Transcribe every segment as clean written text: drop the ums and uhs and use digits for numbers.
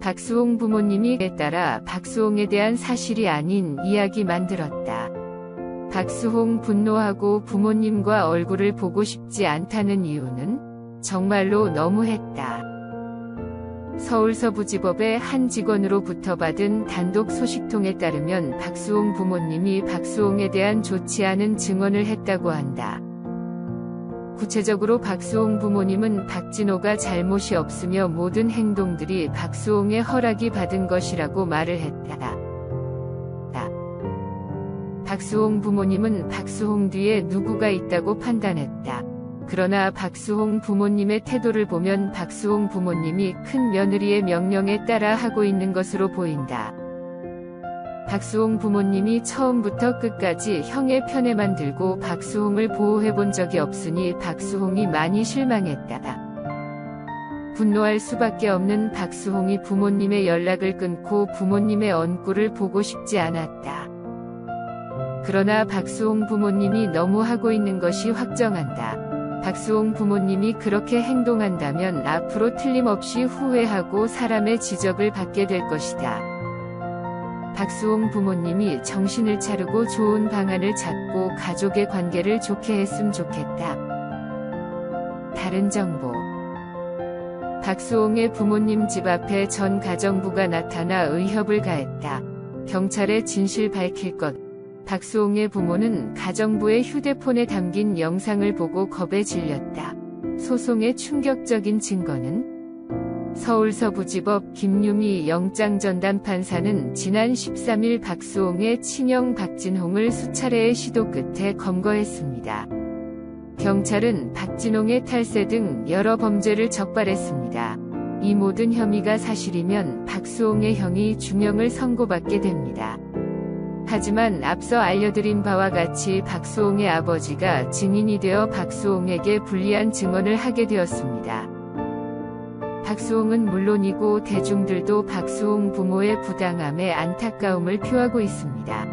박수홍 부모님이 따라 박수홍에 대한 사실이 아닌 이야기 만들었다. 박수홍 분노하고 부모님과 얼굴을 보고 싶지 않다는 이유는 정말로 너무했다. 서울서부지법의 한 직원으로부터 받은 단독 소식통에 따르면 박수홍 부모님이 박수홍에 대한 좋지 않은 증언을 했다고 한다. 구체적으로 박수홍 부모님은 박진호가 잘못이 없으며 모든 행동들이 박수홍의 허락이 받은 것이라고 말을 했다. 박수홍 부모님은 박수홍 뒤에 누구가 있다고 판단했다. 그러나 박수홍 부모님의 태도를 보면 박수홍 부모님이 큰 며느리의 명령에 따라 하고 있는 것으로 보인다. 박수홍 부모님이 처음부터 끝까지 형의 편에만 들고 박수홍을 보호해본 적이 없으니 박수홍이 많이 실망했다. 분노할 수밖에 없는 박수홍이 부모님의 연락을 끊고 부모님의 얼굴을 보고 싶지 않았다. 그러나 박수홍 부모님이 너무 하고 있는 것이 확정한다. 박수홍 부모님이 그렇게 행동한다면 앞으로 틀림없이 후회하고 사람의 지적을 받게 될 것이다. 박수홍 부모님이 정신을 차리고 좋은 방안을 찾고 가족의 관계를 좋게 했으면 좋겠다. 다른 정보. 박수홍의 부모님 집 앞에 전 가정부가 나타나 의협을 가했다. 경찰에 진실 밝힐 것. 박수홍의 부모는 가정부의 휴대폰에 담긴 영상을 보고 겁에 질렸다. 소송의 충격적인 증거는? 서울서부지법 김유미 영장전담판사는 지난 13일 박수홍의 친형 박진홍을 수차례의 시도 끝에 검거했습니다. 경찰은 박진홍의 탈세 등 여러 범죄를 적발했습니다. 이 모든 혐의가 사실이면 박수홍의 형이 중형을 선고받게 됩니다. 하지만 앞서 알려드린 바와 같이 박수홍의 아버지가 증인이 되어 박수홍에게 불리한 증언을 하게 되었습니다. 박수홍은 물론이고 대중들도 박수홍 부모의 부당함에 안타까움을 표하고 있습니다.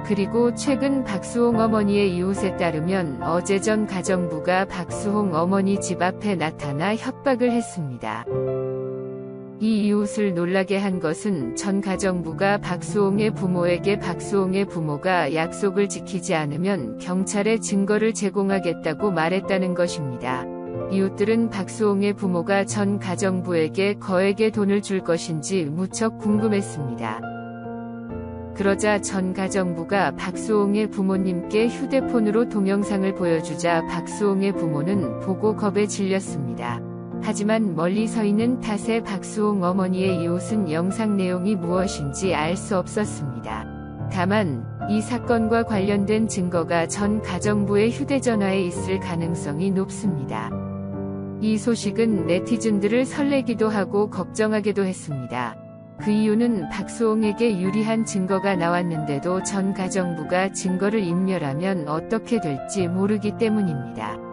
그리고 최근 박수홍 어머니의 이웃에 따르면 어제 전 가정부가 박수홍 어머니 집 앞에 나타나 협박을 했습니다. 이 이웃을 놀라게 한 것은 전 가정부가 박수홍의 부모에게 박수홍의 부모가 약속을 지키지 않으면 경찰에 증거를 제공하겠다고 말했다는 것입니다. 이웃들은 박수홍의 부모가 전 가정부에게 거액의 돈을 줄 것인지 무척 궁금했습니다. 그러자 전 가정부가 박수홍의 부모님께 휴대폰으로 동영상을 보여주자 박수홍의 부모는 보고 겁에 질렸습니다. 하지만 멀리 서 있는 탓에 박수홍 어머니의 이웃은 영상 내용이 무엇인지 알 수 없었습니다. 다만 이 사건과 관련된 증거가 전 가정부의 휴대전화에 있을 가능성이 높습니다. 이 소식은 네티즌들을 설레기도 하고 걱정하기도 했습니다. 그 이유는 박수홍에게 유리한 증거가 나왔는데도 전 가정부가 증거를 인멸하면 어떻게 될지 모르기 때문입니다.